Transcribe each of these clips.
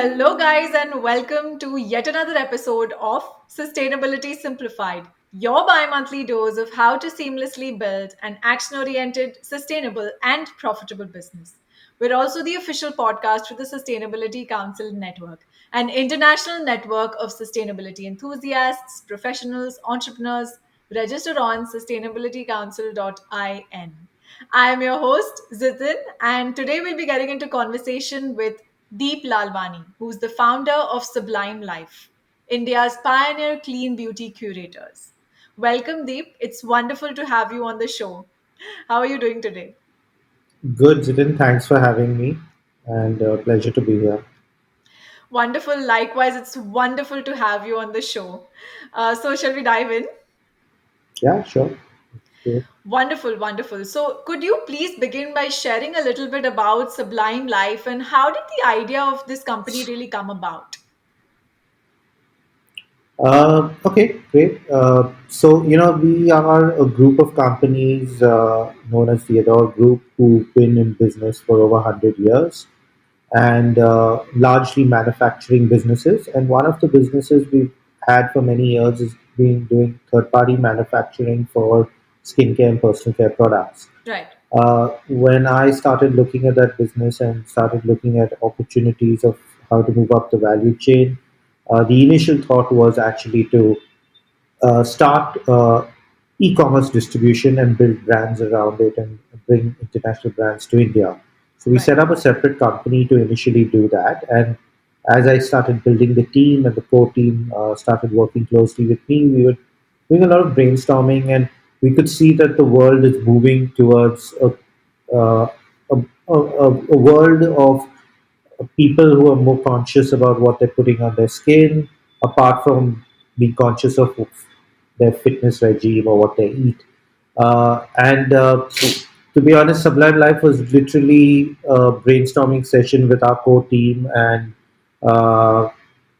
Hello, guys, and welcome to yet another episode of Sustainability Simplified, your bi monthly dose of how to seamlessly build an action oriented, sustainable, and profitable business. We're also the official podcast for the Sustainability Council Network, an international network of sustainability enthusiasts, professionals, entrepreneurs registered on sustainabilitycouncil.in. I am your host, Zitin, and today we'll be getting into conversation with Deep Lalvani, who's the founder of Sublime Life, India's pioneer clean beauty curators. Welcome, Deep. It's wonderful to have you on the show. How are you doing today? Good, Zitin. Thanks for having me, and pleasure to be here. Wonderful. Likewise, it's wonderful to have you on the show. So, shall we dive in? Yeah, sure. Good. Wonderful, wonderful. So, could you please begin by sharing a little bit about Sublime Life and how did the idea of this company really come about? Okay, great. We are a group of companies known as the Adore Group who've been in business for over 100 years and largely manufacturing businesses. And one of the businesses we've had for many years has been doing third party manufacturing for skincare and personal care products. Right, When I started looking at that business and started looking at opportunities of how to move up the value chain, the initial thought was actually to start e-commerce distribution and build brands around it and bring international brands to India. So we right. set up a separate company to initially do that. And as I started building the team and the core team started working closely with me, we were doing a lot of brainstorming, and we could see that the world is moving towards uh, a world of people who are more conscious about what they're putting on their skin, apart from being conscious of their fitness regime or what they eat. And To be honest, Sublime Life was literally a brainstorming session with our core team and uh,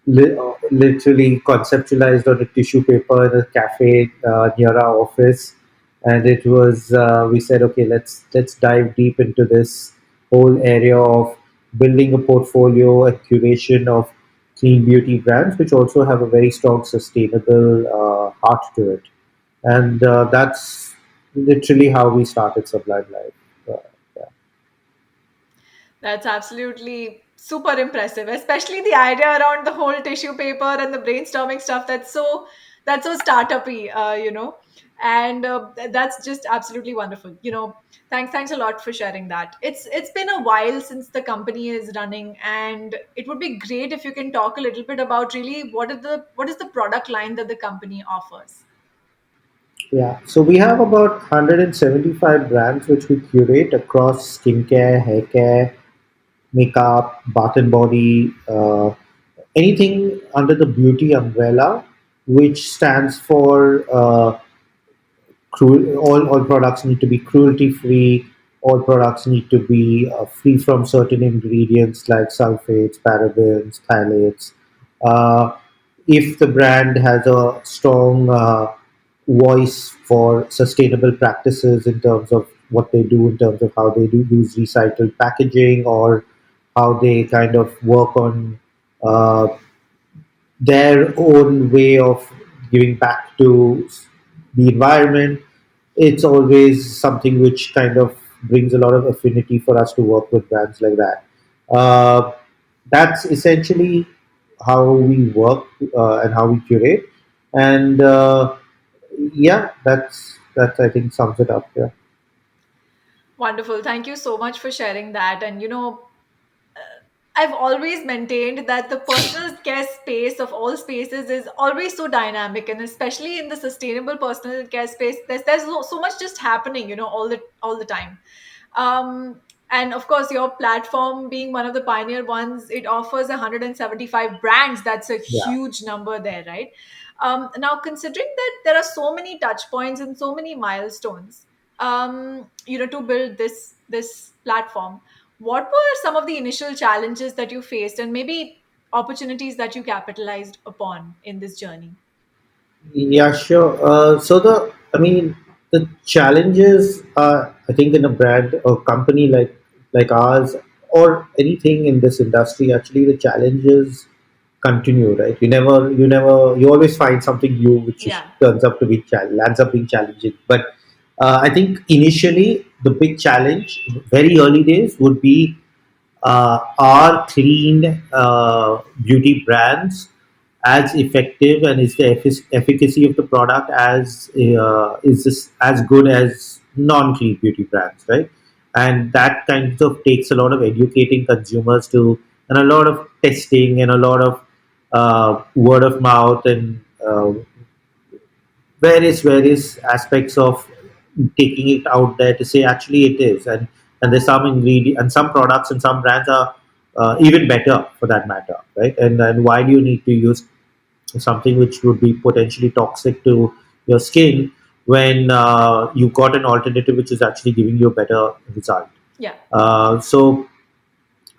literally conceptualized on a tissue paper in a cafe near our office. And it was we said, okay, let's dive deep into this whole area of building a portfolio and curation of clean beauty brands, which also have a very strong sustainable heart to it. And that's literally how we started Sublime Life. Yeah. That's absolutely super impressive, especially the idea around the whole tissue paper and the brainstorming stuff. That's so startup-y, and that's just absolutely wonderful. Thanks a lot for sharing that. It's been a while since the company is running, and it would be great if you can talk a little bit about really what is the product line that the company offers. Yeah, so we have about 175 brands which we curate across skincare, hair care, makeup, bath and body, anything under the beauty umbrella, which stands for all products need to be cruelty free. All products need to be free from certain ingredients like sulfates, parabens, phthalates. Uh, if the brand has a strong voice for sustainable practices in terms of what they do, in terms of how they do use recycled packaging, or how they kind of work on uh, their own way of giving back to the environment, it's always something which kind of brings a lot of affinity for us to work with brands like that. Uh, that's essentially how we work and how we curate, and yeah, that's I think sums it up. Yeah. Wonderful. Thank you so much for sharing that. And I've always maintained that the personal care space of all spaces is always so dynamic, and especially in the sustainable personal care space, there's so much just happening, all the time. And of course, your platform being one of the pioneer ones, it offers 175 brands. That's a Yeah. huge number there, right? Now, considering that there are so many touch points and so many milestones, to build this platform, what were some of the initial challenges that you faced and maybe opportunities that you capitalized upon in this journey? Yeah, sure. I mean, the challenges are, I think, in a brand or company like ours. or anything in this industry, actually the challenges continue, right? You always find something new which Yeah. turns up to be lands up being challenging. But I think initially the big challenge, very early days, would be are clean beauty brands as effective, and is the efficacy of the product is this as good as non-clean beauty brands, right? And that kind of takes a lot of educating consumers to, and a lot of testing, and a lot of word of mouth, and various aspects of taking it out there to say actually it is. And there's some ingredient and some products and some brands are even better for that matter, right? And why do you need to use something which would be potentially toxic to your skin when you've got an alternative which is actually giving you a better result? Yeah. So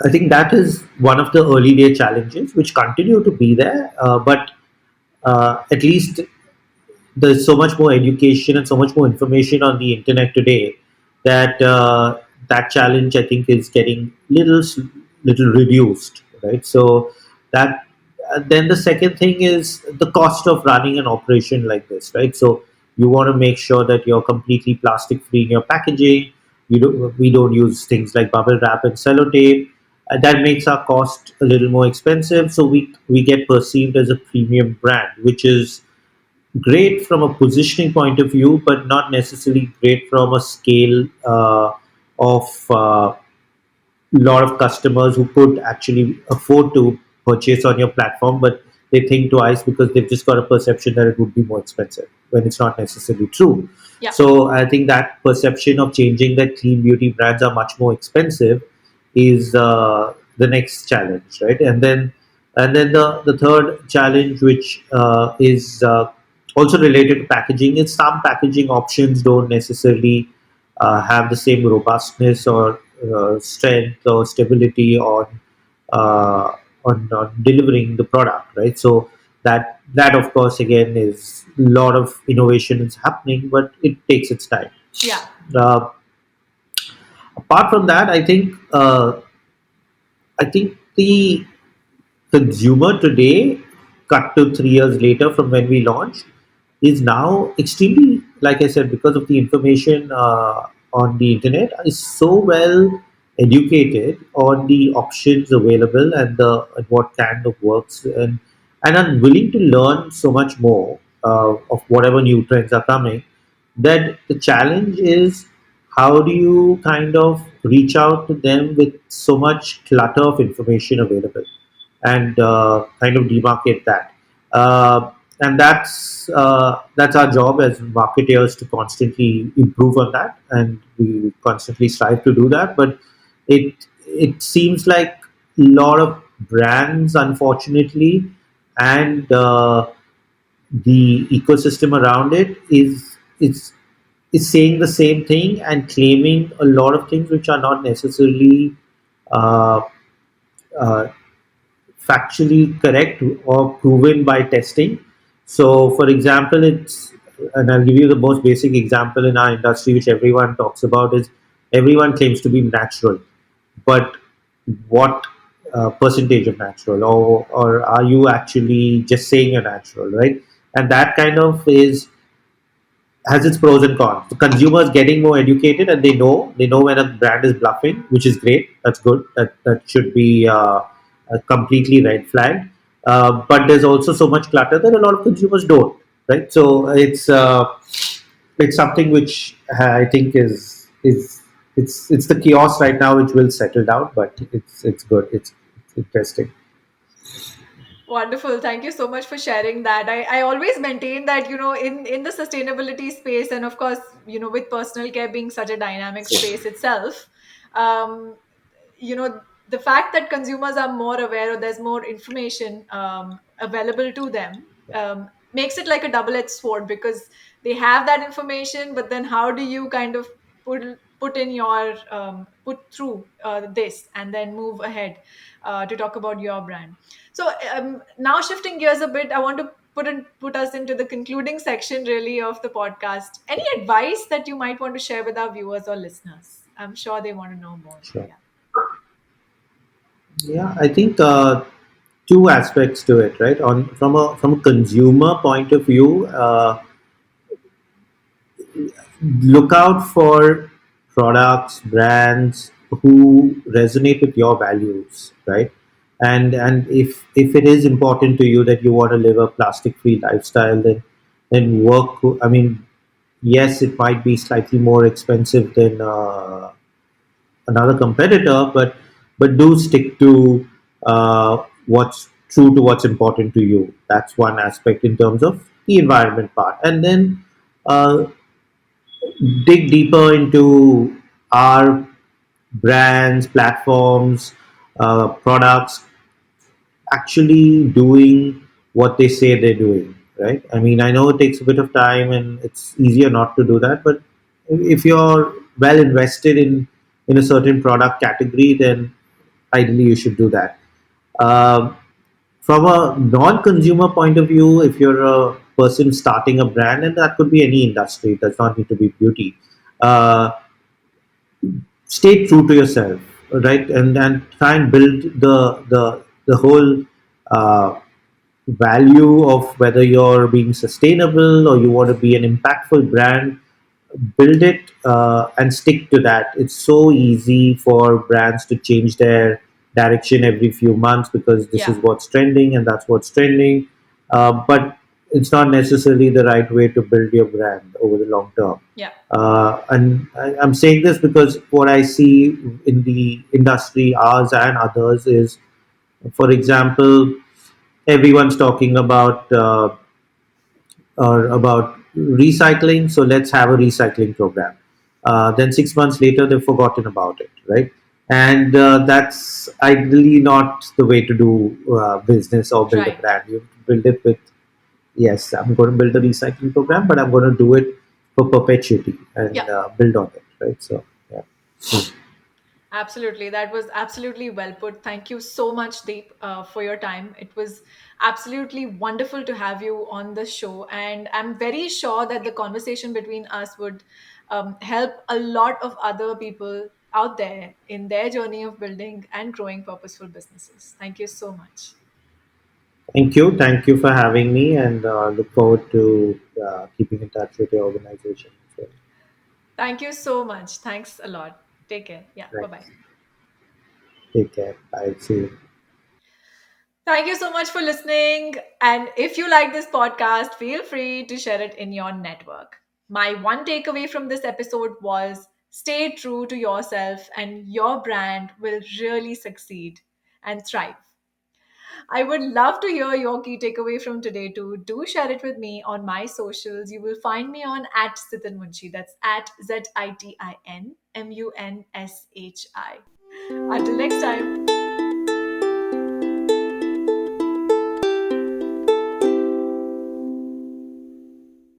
I think that is one of the early day challenges which continue to be there, but at least there's so much more education and so much more information on the internet today that that challenge, I think, is getting little reduced, right? So that then the second thing is the cost of running an operation like this, right? So you want to make sure that you're completely plastic free in your packaging. We don't use things like bubble wrap and sellotape. That makes our cost a little more expensive, so we get perceived as a premium brand, which is great from a positioning point of view, but not necessarily great from a scale of lot of customers who could actually afford to purchase on your platform, but they think twice because they've just got a perception that it would be more expensive when it's not necessarily true. Yeah. So I think that perception of changing that clean beauty brands are much more expensive is the next challenge, right? And then the third challenge, which is also related to packaging, is some packaging options don't necessarily have the same robustness or strength or stability uh, on delivering the product, right? So that of course again is a lot of innovation is happening, but it takes its time. Yeah. Uh, Apart from that, I think the consumer today, cut to 3 years later from when we launched, is now extremely, like I said, because of the information on the internet, is so well educated on the options available and what kind of works, and are willing to learn so much more of whatever new trends are coming, that the challenge is how do you kind of reach out to them with so much clutter of information available, and kind of demarcate that. And that's our job as marketers, to constantly improve on that, and we constantly strive to do that. But it seems like a lot of brands, unfortunately, and the ecosystem around it is saying the same thing and claiming a lot of things which are not necessarily uh, uh, factually correct or proven by testing. So, for example, and I'll give you the most basic example in our industry, which everyone talks about, is everyone claims to be natural, but what percentage of natural, or are you actually just saying you're natural, right? And that kind of has its pros and cons. The consumers getting more educated, and they know when a brand is bluffing, which is great. That's good. That should be a completely red flag. But there's also so much clutter that a lot of consumers don't. Right. So it's something which I think is it's the chaos right now, which will settle down. But it's good. It's interesting. Wonderful. Thank you so much for sharing that. I always maintain that, in the sustainability space, and of course, with personal care being such a dynamic space itself, um, the fact that consumers are more aware, or there's more information available to them, makes it like a double-edged sword, because they have that information, but then how do you kind of put in your put through this, and then move ahead to talk about your brand. So now shifting gears a bit, I want to put us into the concluding section really of the podcast. Any advice that you might want to share with our viewers or listeners? I'm sure they want to know more. Sure. Yeah. Yeah, I think two aspects to it, right? On from a consumer point of view, look out for products, brands who resonate with your values, right? And if it is important to you that you want to live a plastic free lifestyle, then work. I mean, yes, it might be slightly more expensive than another competitor, but do stick to what's true to what's important to you. That's one aspect in terms of the environment part, and then uh, dig deeper into our brands, platforms, products actually doing what they say they're doing, right? I mean, I know it takes a bit of time and it's easier not to do that, but if you're well invested in a certain product category, then ideally you should do that. Um, from a non-consumer point of view, if you're a person starting a brand, and that could be any industry, it does not need to be beauty. Uh, Stay true to yourself, right? And try and build the whole value of whether you're being sustainable or you want to be an impactful brand. Build it and stick to that. It's so easy for brands to change their direction every few months because this Yeah, is what's trending and that's what's trending. But it's not necessarily the right way to build your brand over the long term. yeah, I'm saying this because what I see in the industry, ours and others, is, for example, everyone's talking about recycling, so let's have a recycling program. Then 6 months later, they've forgotten about it, right? And that's ideally not the way to do business or build a right. brand. You build it with, yes, I'm going to build a recycling program, but I'm going to do it for perpetuity Yeah. and build on it, right? So, yeah. Absolutely. That was absolutely well put. Thank you so much, Deep, for your time. It was absolutely wonderful to have you on the show. And I'm very sure that the conversation between us would help a lot of other people out there in their journey of building and growing purposeful businesses. Thank you so much. Thank you. Thank you for having me, and look forward to keeping in touch with your organization. So, Thank you so much. Thanks a lot. Take care. Yeah. Bye bye. thanks. Take care. Bye. See you. Thank you so much for listening. And if you like this podcast, feel free to share it in your network. My one takeaway from this episode was stay true to yourself, and your brand will really succeed and thrive. I would love to hear your key takeaway from today too. Do share it with me on my socials. You will find me on at Zitin Munshi. That's at ZITINMUNSHI. Until next time.